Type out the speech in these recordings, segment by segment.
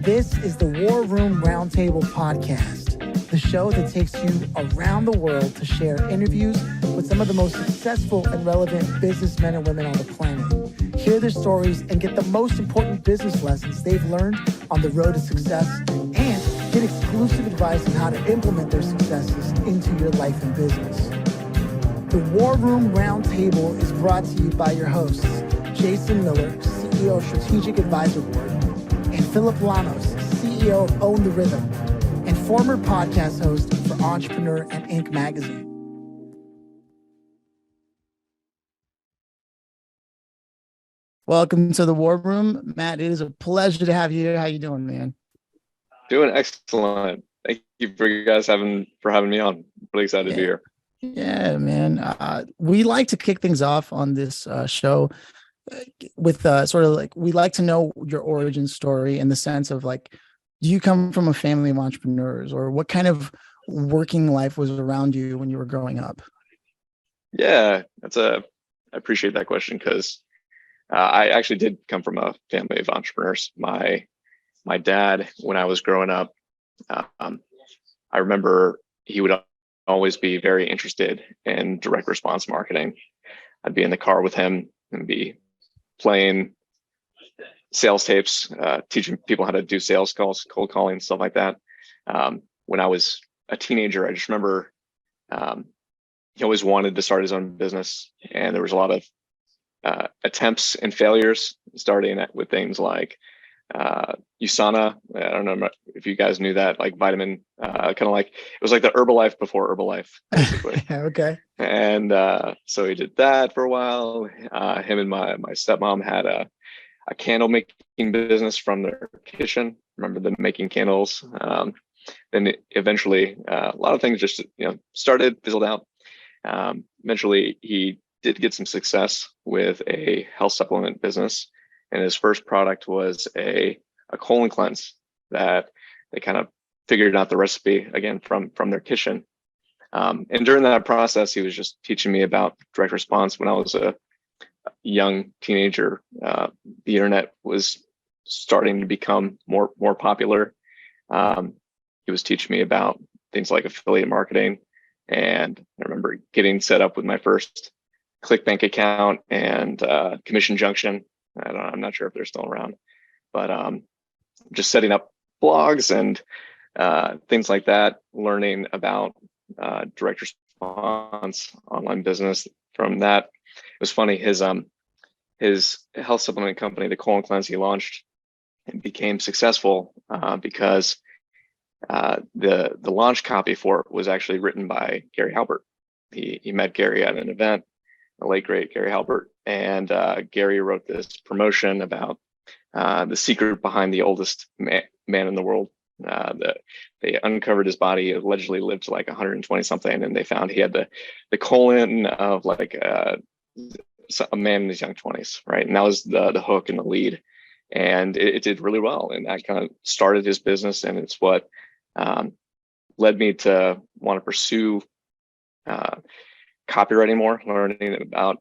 This is the War Room Roundtable podcast, the show that takes you around the world to share interviews with some of the most successful and relevant businessmen and women on the planet. Hear their stories and get the most important business lessons they've learned on the road to success, and get exclusive advice on how to implement their successes into your life and business. The War Room Roundtable is brought to you by your hosts, Jason Miller, CEO of Strategic Advisor Board, and Phillip Lanos, CEO of Own the Rhythm, and former podcast host for Entrepreneur and Inc. magazine. Welcome to the War Room. Matt, it is a pleasure to have you here. How you doing, man? Doing excellent. Thank you for you guys for having me on. Really excited to be here. Yeah, man. We like to kick things off on this show with sort of like, we like to know your origin story in the sense of like, do you come from a family of entrepreneurs, or what kind of working life was around you when you were growing up? Yeah, I appreciate that question, because I actually did come from a family of entrepreneurs. My dad, when I was growing up, I remember he would always be very interested in direct response marketing. I'd be in the car with him and be playing sales tapes, teaching people how to do sales calls, cold calling, stuff like that. When I was a teenager, I just remember he always wanted to start his own business, and there was a lot of attempts and failures, starting with things like USANA. I don't know if you guys knew that, like vitamin, kind of like, it was like the Herbalife before Herbalife, basically. Okay. And so he did that for a while. Him and my stepmom had a candle making business from their kitchen. Remember them making candles? Then eventually, a lot of things just started, fizzled out. Eventually, he did get some success with a health supplement business, and his first product was a colon cleanse that they kind of figured out the recipe again from their kitchen. And during that process, he was just teaching me about direct response. When I was a young teenager, the internet was starting to become more popular. He was teaching me about things like affiliate marketing, and I remember getting set up with my first ClickBank account and Commission Junction. I'm not sure if they're still around, but just setting up blogs and things like that, learning about direct response, online business from that. It was funny, his health supplement company, the colon cleanse he launched, and became successful because the launch copy for it was actually written by Gary Halbert. He met Gary at an event, the late great Gary Halbert, and Gary wrote this promotion about the secret behind the oldest man in the world. They uncovered his body. He allegedly lived to like 120 something, and they found he had the colon of like a man in his young 20s, right? And that was the hook and the lead, and it did really well, and that kind of started his business, and it's what led me to want to pursue copywriting more, learning about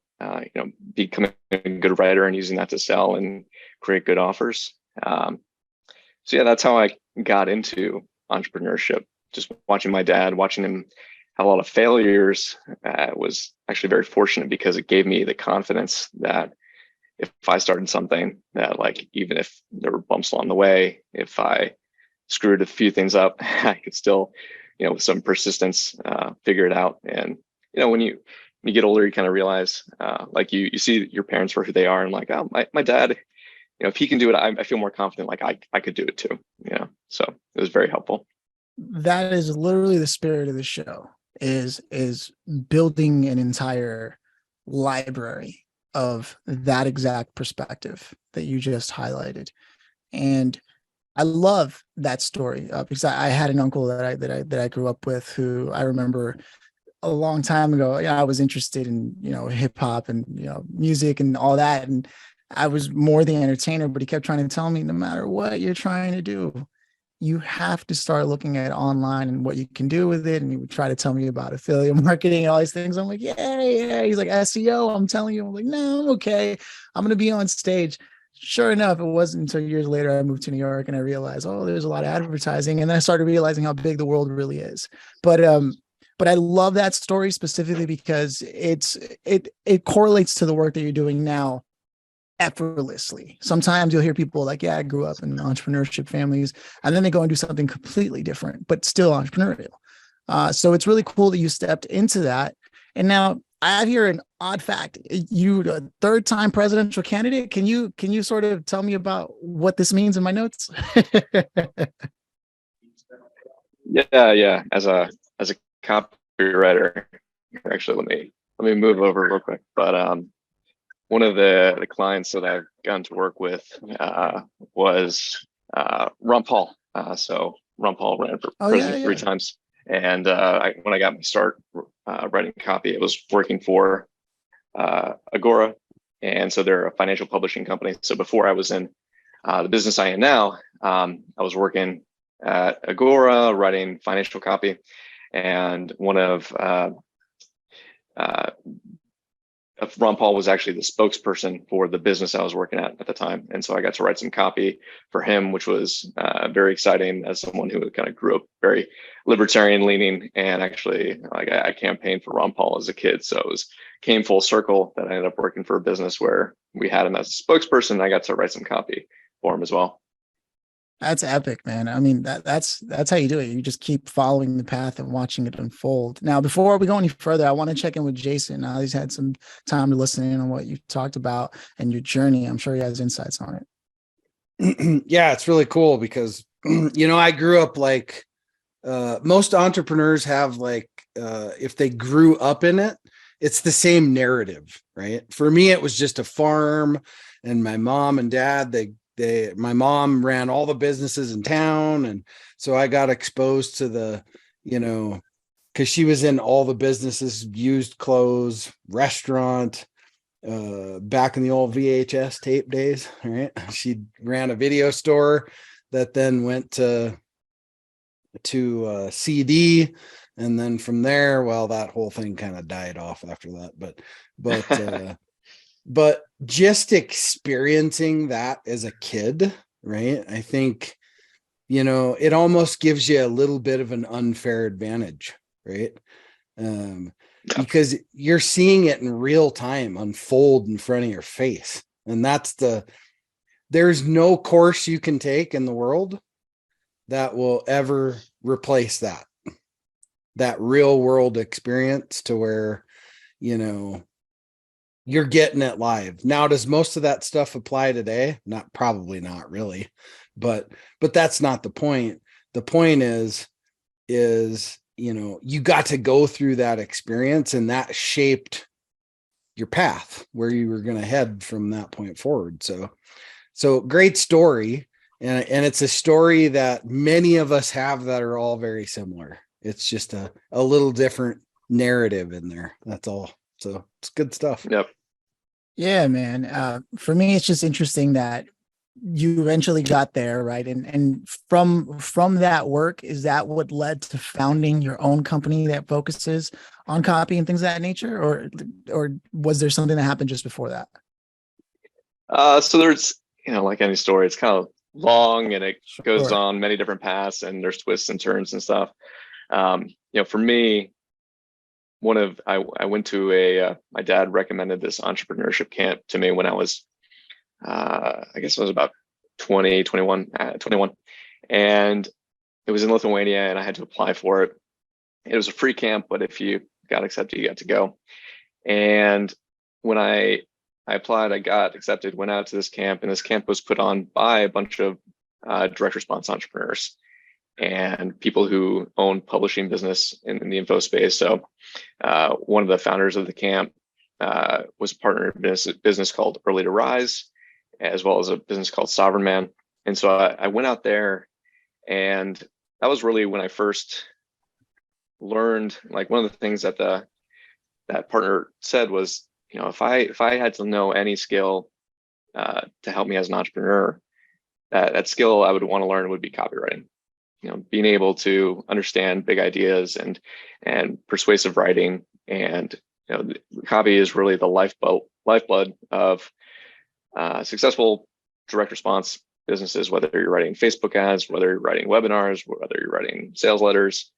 becoming a good writer and using that to sell and create good offers. So yeah, that's how I got into entrepreneurship. Just watching my dad, watching him have a lot of failures, was actually very fortunate, because it gave me the confidence that if I started something, that like, even if there were bumps along the way, if I screwed a few things up, I could still, with some persistence, figure it out. And when you get older, you kind of realize, like you see your parents for who they are, and like, oh, my dad, if he can do it, I feel more confident, like I could do it too. So it was very helpful. That is literally the spirit of the show, is building an entire library of that exact perspective that you just highlighted. And I love that story, because I had an uncle that I grew up with, who I remember a long time ago, I was interested in, hip hop and, music and all that. And I was more the entertainer, but he kept trying to tell me, no matter what you're trying to do, you have to start looking at online and what you can do with it. And he would try to tell me about affiliate marketing and all these things. I'm like, yeah. He's like, SEO, I'm telling you. I'm like, no, I'm okay. I'm going to be on stage. sure enough, it wasn't until years later I moved to New York and I realized, oh, there's a lot of advertising. And then I started realizing how big the world really is. But I love that story specifically because it correlates to the work that you're doing now effortlessly. Sometimes you'll hear people like, yeah, I grew up in entrepreneurship families, and then they go and do something completely different, but still entrepreneurial. So it's really cool that you stepped into that. And now I have here an odd fact. You a third time presidential candidate. Can you sort of tell me about what this means in my notes? Yeah. As a copywriter, actually, let me move over real quick. But one of the clients that I've gotten to work with was Ron Paul. So Ron Paul ran for Oh yeah, president three yeah. times, and when I got my start writing copy, it was working for Agora, and so they're a financial publishing company. So before I was in the business I am now, I was working at Agora writing financial copy, and one of Ron Paul was actually the spokesperson for the business I was working at the time. And so I got to write some copy for him, which was very exciting as someone who kind of grew up very libertarian leaning. And actually, like I campaigned for Ron Paul as a kid. So came full circle that I ended up working for a business where we had him as a spokesperson. I got to write some copy for him as well. That's epic, man. I mean, that's how you do it. You just keep following the path and watching it unfold. Now, before we go any further, I want to check in with Jason. Now he's had some time to listen in on what you talked about and your journey. I'm sure he has insights on it. Yeah, it's really cool because I grew up like most entrepreneurs have like if they grew up in it, it's the same narrative, right? For me, it was just a farm, and my mom and dad, my mom ran all the businesses in town. And so I got exposed to the, because she was in all the businesses, used clothes, restaurant, back in the old VHS tape days, right? She ran a video store that then went to CD. And then from there, well, that whole thing kind of died off after that. But just experiencing that as a kid, right? I think, it almost gives you a little bit of an unfair advantage, right? Because you're seeing it in real time unfold in front of your face. And there's no course you can take in the world that will ever replace that real world experience to where, you're getting it live. Now, does most of that stuff apply today? Probably not really, but that's not the point. The point is, you got to go through that experience, and that shaped your path where you were going to head from that point forward. So great story. And it's a story that many of us have that are all very similar. It's just a little different narrative in there. That's all. So it's good stuff. Yep. Yeah, man. For me, it's just interesting that you eventually got there, right? And from that work, is that what led to founding your own company that focuses on copy and things of that nature, or was there something that happened just before that? So there's, like any story, it's kind of long and it goes Sure. on many different paths, and there's twists and turns and stuff. For me, I went to my dad recommended this entrepreneurship camp to me when I was, I guess I was about 21, and it was in Lithuania, and I had to apply for it. It was a free camp, but if you got accepted, you got to go. And when I applied, I got accepted, went out to this camp, and this camp was put on by a bunch of direct response entrepreneurs and people who own publishing business in the info space. So one of the founders of the camp was a partner in a business called Early to Rise, as well as a business called Sovereign Man. And so I went out there, and that was really when I first learned, like, one of the things that that partner said was, if I had to know any skill to help me as an entrepreneur, that skill I would want to learn would be copywriting. Being able to understand big ideas and persuasive writing, and copy is really the lifeblood of successful direct response businesses, whether you're writing Facebook ads, whether you're writing webinars, whether you're writing sales letters,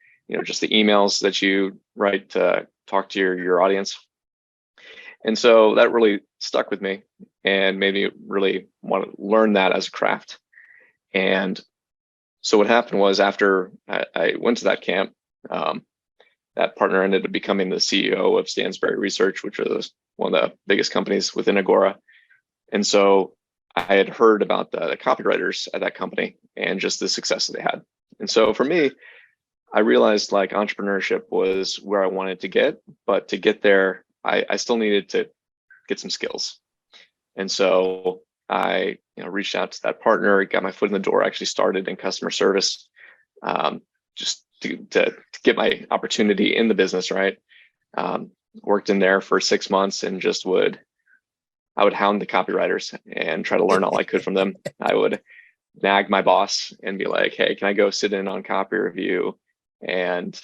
just the emails that you write to talk to your audience. And so that really stuck with me and made me really want to learn that as a craft. And so what happened was, after I went to that camp, that partner ended up becoming the CEO of Stansberry Research, which was one of the biggest companies within Agora. And so I had heard about the copywriters at that company and just the success that they had. And so for me, I realized like entrepreneurship was where I wanted to get, but to get there, I still needed to get some skills. And so I reached out to that partner, got my foot in the door, actually started in customer service, just to get my opportunity in the business, right? Worked in there for 6 months and I would hound the copywriters and try to learn all I could from them. I would nag my boss and be like, hey, can I go sit in on copy review? And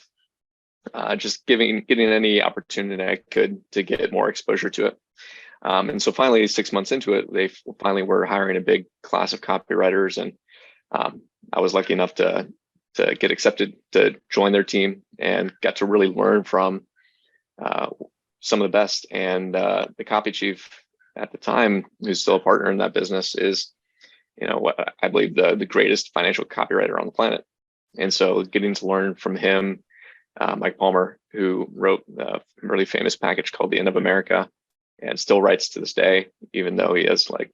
just getting any opportunity I could to get more exposure to it. And so finally, 6 months into it, they finally were hiring a big class of copywriters. And I was lucky enough to get accepted to join their team and got to really learn from some of the best. And the copy chief at the time, who's still a partner in that business, is, what I believe the greatest financial copywriter on the planet. And so getting to learn from him, Mike Palmer, who wrote a really famous package called The End of America, and still writes to this day, even though he has like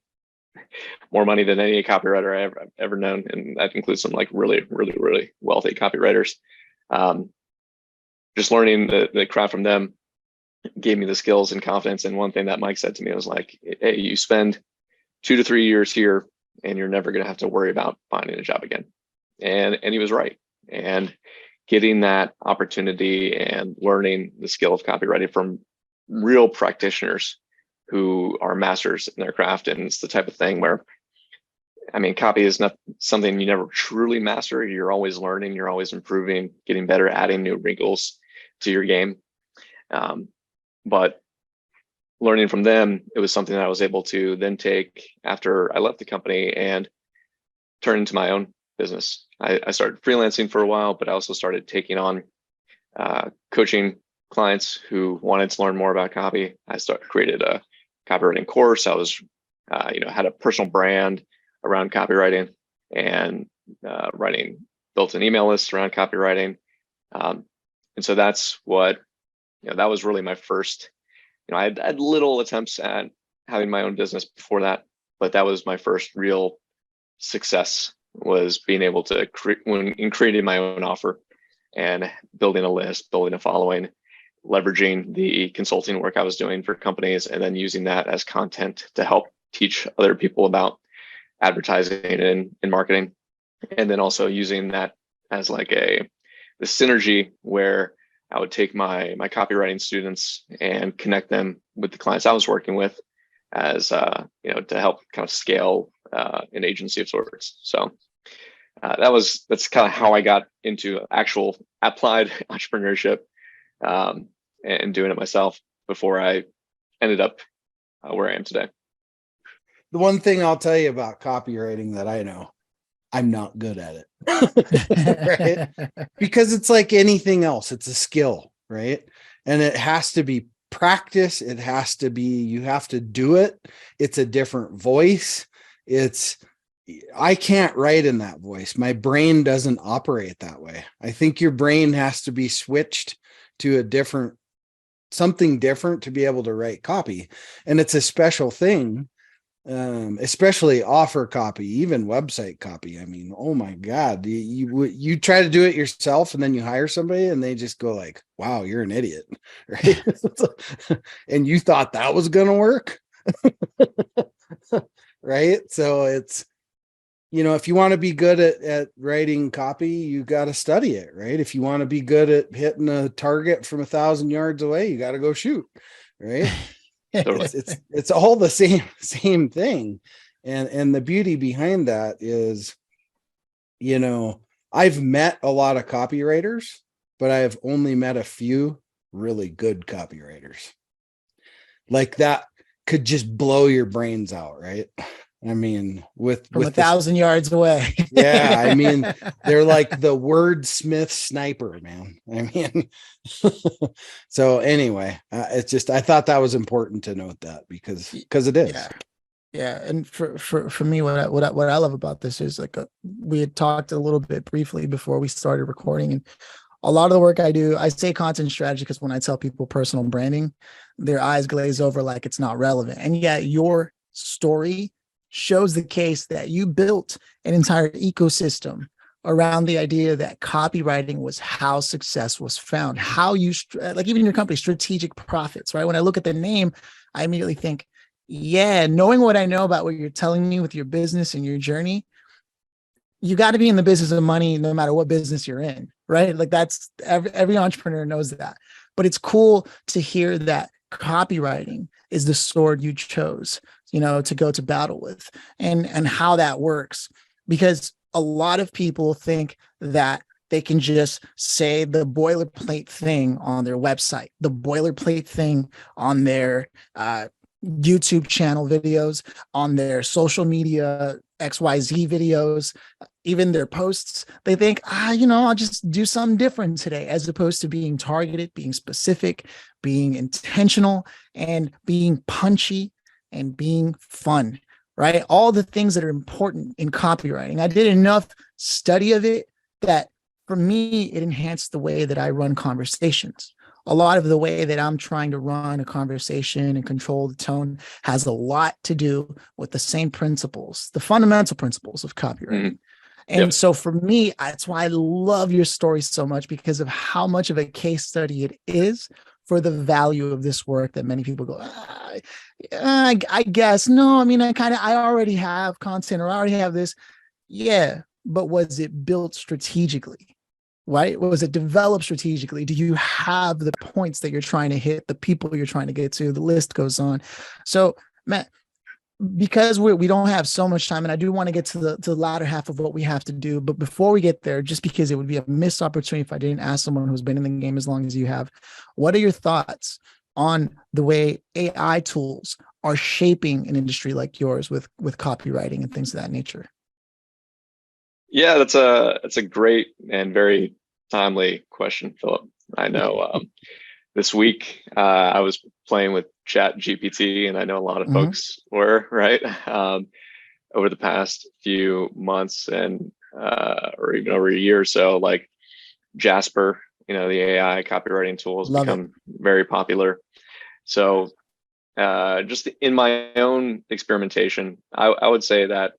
more money than any copywriter I've ever known. And that includes some like really, really, really wealthy copywriters. Just learning the craft from them gave me the skills and confidence. And one thing that Mike said to me was like, hey, you spend 2 to 3 years here and you're never going to have to worry about finding a job again. And he was right. And getting that opportunity and learning the skill of copywriting from real practitioners who are masters in their craft. And it's the type of thing where, copy is not something you never truly master. You're always learning, you're always improving, getting better, adding new wrinkles to your game. But learning from them, it was something that I was able to then take after I left the company and turn into my own business. I started freelancing for a while, but I also started taking on coaching clients who wanted to learn more about copy. I created a copywriting course. I was, had a personal brand around copywriting and built an email list around copywriting. And so that's what, that was really my first, I had little attempts at having my own business before that, but that was my first real success, was being able to creating my own offer and building a list, building a following, leveraging the consulting work I was doing for companies, and then using that as content to help teach other people about advertising and marketing. And then also using that as like the synergy where I would take my copywriting students and connect them with the clients I was working with as, to help kind of scale an agency of sorts. So that's kind of how I got into actual applied entrepreneurship and doing it myself before I ended up where I am today. The one thing I'll tell you about copywriting that I know, I'm not good at it. Right? Because it's like anything else, it's a skill, right? And it has to be practice. It has to be, you have to do it. It's a different voice. I can't write in that voice. My brain doesn't operate that way. I think your brain has to be switched to something different to be able to write copy. And it's a special thing. Especially offer copy, even website copy. Oh my God, you try to do it yourself and then you hire somebody and they just go like, wow, you're an idiot. Right. And you thought that was going to work. Right. So it's, if you want to be good at writing copy, you got to study it. Right. If you want to be good at hitting a target from 1,000 yards away, you got to go shoot. Right. It's all the same thing. And the beauty behind that is, I've met a lot of copywriters, but I've only met a few really good copywriters. Like that could just blow your brains out, right? I mean, from with 1,000 yards away. yeah, I mean, they're like the wordsmith sniper, man. I mean, so anyway, it's just, I thought that was important to note that because it is. Yeah. Yeah, and for me, what I love about this is like we had talked a little bit briefly before we started recording, and a lot of the work I do, I say content strategy because when I tell people personal branding, their eyes glaze over like it's not relevant, and yet your story shows the case that you built an entire ecosystem around the idea that copywriting was how success was found, how you like even your company strategic profits, right? When I look at the name, I immediately think, yeah, knowing what I know about what you're telling me with your business and your journey, you got to be in the business of money no matter what business you're in, right? Like that's every entrepreneur knows that. But it's cool to hear that copywriting is the sword you chose, to go to battle with, and how that works. Because a lot of people think that they can just say the boilerplate thing on their website, the boilerplate thing on their YouTube channel videos, on their social media XYZ videos, even their posts. They think, I'll just do something different today, as opposed to being targeted, being specific, being intentional, and being punchy and being fun, right? All the things that are important in copywriting. I did enough study of it that for me, it enhanced the way that I run conversations. A lot of the way that I'm trying to run a conversation and control the tone has a lot to do with the same principles, the fundamental principles of copywriting. Mm-hmm. And so for me, that's why I love your story so much, because of how much of a case study it is for the value of this work that many people go, I guess, no, I mean, I already have content, or I already have this. Yeah, but was it built strategically? Right? Was it developed strategically? Do you have the points that you're trying to hit, the people you're trying to get to? The list goes on. So, Matt, because we don't have so much time, and I do want to get to the latter half of what we have to do. But before we get there, just because it would be a missed opportunity if I didn't ask someone who's been in the game as long as you have, what are your thoughts on the way AI tools are shaping an industry like yours with copywriting and things of that nature? Yeah, that's a great and very timely question, Phillip. I know this week I was playing with Chat GPT, and I know a lot of folks were, right? Over the past few months and or even over a year or so, like Jasper, the AI copywriting tool has become very popular. So just in my own experimentation, I would say that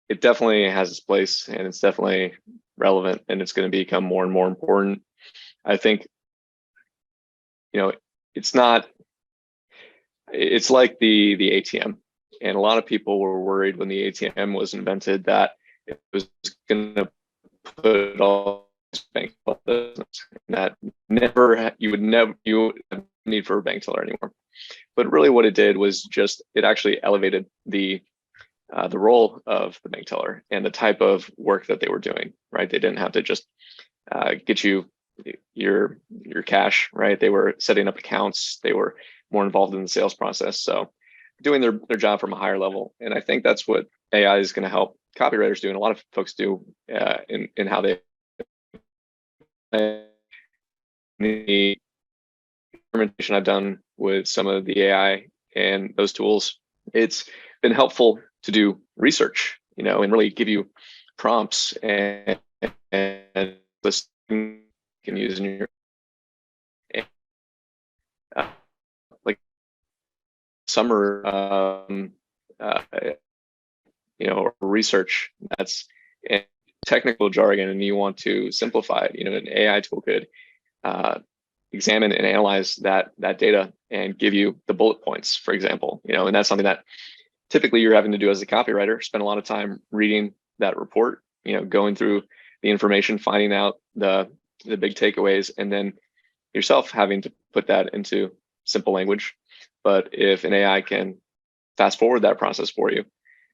it definitely has its place, and it's definitely relevant, and it's going to become more and more important. I think, it's like the ATM, and a lot of people were worried when the ATM was invented that it was going to put all bank business, and that you would have need for a bank teller anymore. But really what it did was just, it actually elevated the role of the bank teller and the type of work that they were doing, right? They didn't have to just get you your cash, right? They were setting up accounts. They were more involved in the sales process. So doing their job from a higher level. And I think that's what AI is going to help copywriters do. And a lot of folks do in how they, the experimentation I've done with some of the AI and those tools, it's been helpful to do research, and really give you prompts and this you can use in your like summer research that's in technical jargon, and you want to simplify it. An AI tool could examine and analyze that data and give you the bullet points, for example. And that's something that typically you're having to do as a copywriter, spend a lot of time reading that report, going through the information, finding out the big takeaways, and then yourself having to put that into simple language. But if an AI can fast forward that process for you,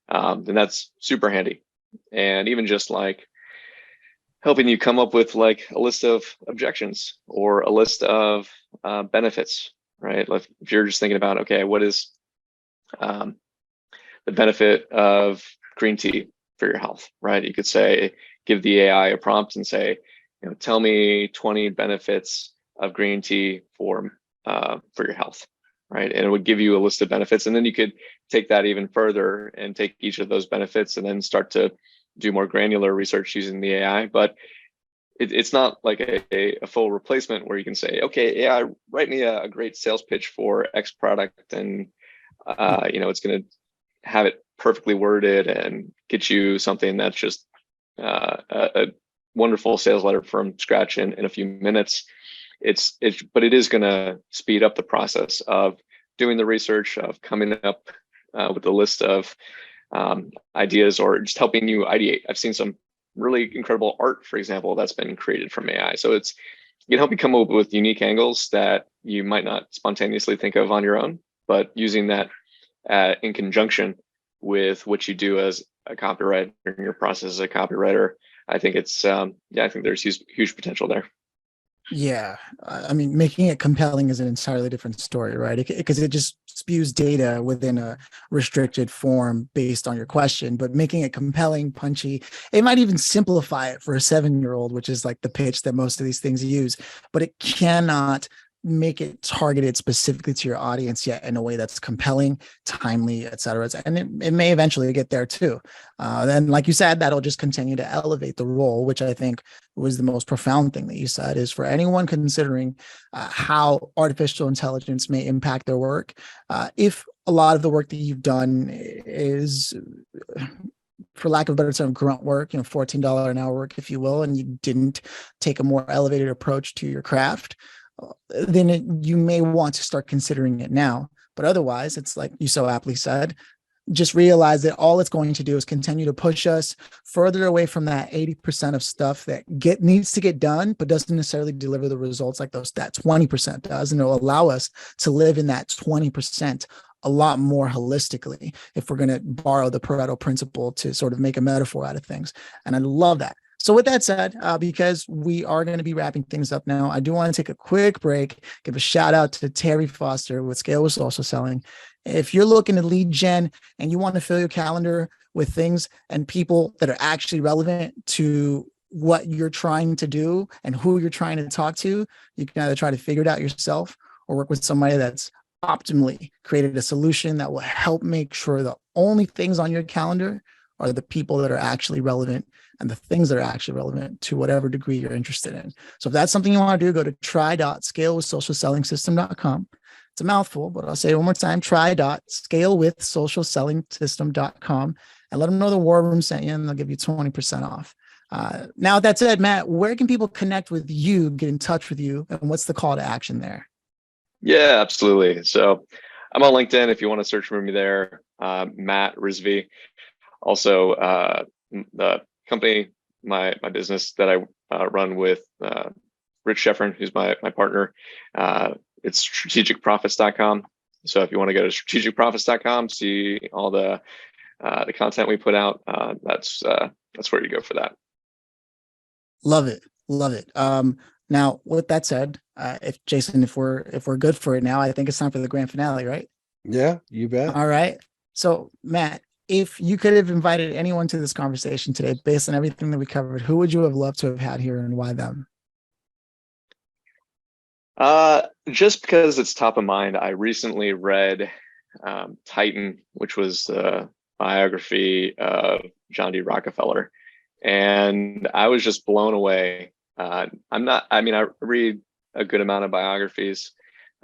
then that's super handy. And even just like helping you come up with like a list of objections or a list of benefits, right? Like if you're just thinking about, okay, what is the benefit of green tea for your health, right? You could say, give the AI a prompt and say, tell me 20 benefits of green tea for your health, right? And it would give you a list of benefits, and then you could take that even further and take each of those benefits and then start to do more granular research using the AI. But it's not like a full replacement where you can say, okay, AI, write me a great sales pitch for X product, and it's going to have it perfectly worded and get you something that's just a wonderful sales letter from scratch in a few minutes. But it is going to speed up the process of doing the research, of coming up with a list of ideas, or just helping you ideate. I've seen some really incredible art, for example, that's been created from AI. So it can help you come up with unique angles that you might not spontaneously think of on your own, but using that in conjunction with what you do as a copywriter in your process as a copywriter, I think I think there's huge potential there. Yeah. I mean, making it compelling is an entirely different story, right? Because it just spews data within a restricted form based on your question, but making it compelling, punchy, it might even simplify it for a 7-year-old, which is like the pitch that most of these things use, but it cannot make it targeted specifically to your audience yet in a way that's compelling, timely, et cetera. And it may eventually get there too. Then, like you said, that'll just continue to elevate the role, which I think was the most profound thing that you said, is for anyone considering how artificial intelligence may impact their work. If a lot of the work that you've done is, for lack of a better term, grunt work, $14 an hour work, if you will, and you didn't take a more elevated approach to your craft, then you may want to start considering it now. But otherwise, it's like you so aptly said, just realize that all it's going to do is continue to push us further away from that 80% of stuff that needs to get done, but doesn't necessarily deliver the results like that 20% does. And it'll allow us to live in that 20% a lot more holistically, if we're going to borrow the Pareto principle to sort of make a metaphor out of things. And I love that. So with that said, because we are going to be wrapping things up now, I do want to take a quick break, give a shout out to Terry Foster with Scale with Social Selling. If you're looking to lead gen and you want to fill your calendar with things and people that are actually relevant to what you're trying to do and who you're trying to talk to, you can either try to figure it out yourself or work with somebody that's optimally created a solution that will help make sure the only things on your calendar are the people that are actually relevant and the things that are actually relevant to whatever degree you're interested in. So if that's something you want to do, go to try.scalewithsocialsellingsystem.com. It's a mouthful, but I'll say it one more time, try.scalewithsocialsellingSystem.com, and let them know the War Room sent you, and they'll give you 20% off. Now, with that said, Matt, where can people connect with you, get in touch with you, and what's the call to action there? Yeah, absolutely. So I'm on LinkedIn if you want to search for me there, Matt Rizvi. Also, the company, my business that I run with Rich Sheffrin, who's my partner, it's strategicprofits.com. So if you want to go to strategicprofits.com, see all the content we put out, that's where you go for that. Love it. Now, with that said, if we're good for it now, I think it's time for the grand finale, right? Yeah, you bet. All right. So, Matt, if you could have invited anyone to this conversation today, based on everything that we covered, who would you have loved to have had here, and why them? Just because it's top of mind, I recently read Titan, which was the biography of John D. Rockefeller, and I was just blown away. I read a good amount of biographies.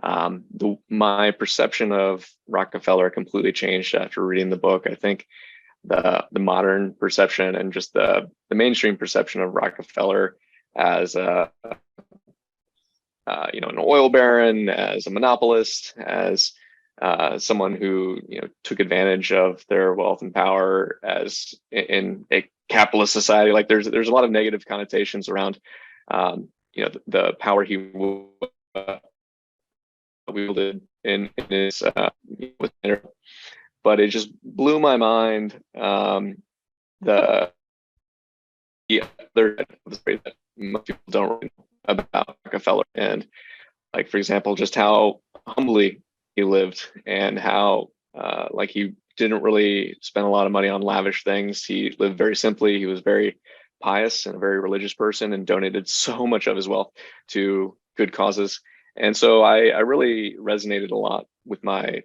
My perception of Rockefeller completely changed after reading the book. I think the modern perception and just the mainstream perception of Rockefeller as an oil baron, as a monopolist, as someone who took advantage of their wealth and power as in a capitalist society. Like there's a lot of negative connotations around the power he wielded in his but it just blew my mind. The other story that most people don't really know about Rockefeller, and like, for example, just how humbly he lived, and how he didn't really spend a lot of money on lavish things. He lived very simply. He was very pious and a very religious person, and donated so much of his wealth to good causes. And so I really resonated a lot with my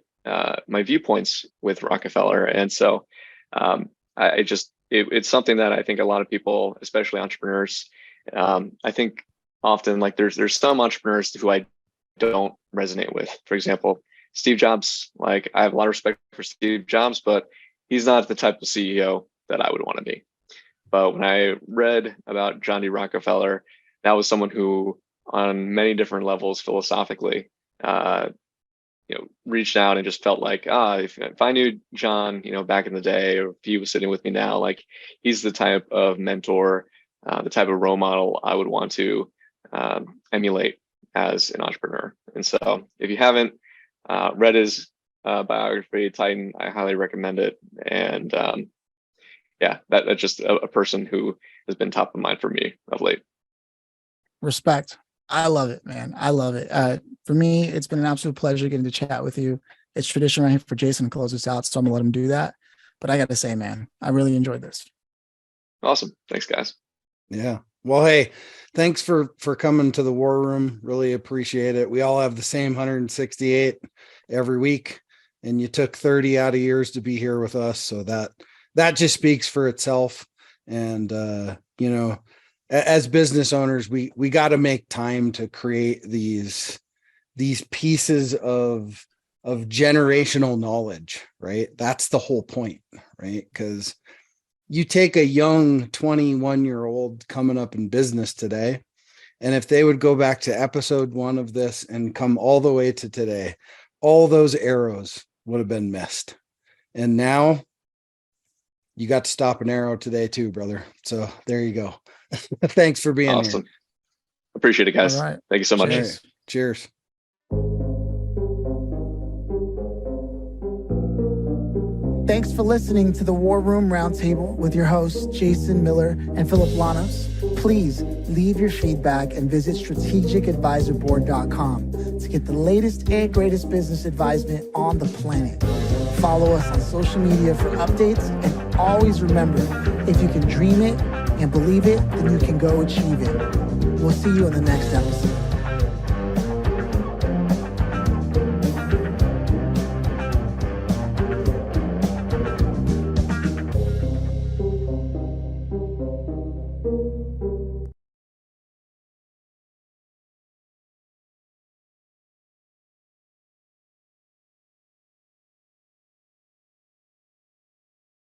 my viewpoints with Rockefeller. And so I just it's something that I think a lot of people, especially entrepreneurs, I think often, like, there's some entrepreneurs who I don't resonate with. For example, Steve Jobs. Like, I have a lot of respect for Steve Jobs, but he's not the type of CEO that I would want to be. But when I read about John D. Rockefeller, that was someone who, on many different levels philosophically, reached out and just felt like, if I knew John, back in the day, or if he was sitting with me now, like, he's the type of mentor, the type of role model I would want to emulate as an entrepreneur. And so, if you haven't read his biography, Titan, I highly recommend it. And that's just a person who has been top of mind for me of late. Respect. I love it, man. I love it. For me, it's been an absolute pleasure getting to chat with you. It's tradition right here for Jason to close us out, so I'm gonna let him do that. But I got to say, man, I really enjoyed this. Awesome. Thanks, guys. Yeah. Well, hey, thanks for coming to the War Room. Really appreciate it. We all have the same 168 every week, and you took 30 out of yours to be here with us. So that just speaks for itself. And as business owners, we got to make time to create these pieces of generational knowledge, right? That's the whole point, right? Because you take a young 21-year-old coming up in business today, and if they would go back to episode 1 of this and come all the way to today, all those arrows would have been missed. And now you got to stop an arrow today too, brother. So there you go. Thanks for being awesome. Here. Appreciate it, guys. All right. Thank you so much. Cheers. Thanks for listening to the War Room Roundtable with your hosts, Jason Miller and Phillip Lanos. Please leave your feedback and visit strategicadvisorboard.com to get the latest and greatest business advisement on the planet. Follow us on social media for updates, and always remember, if you can dream it and believe it, then you can go achieve it. We'll see you in the next episode.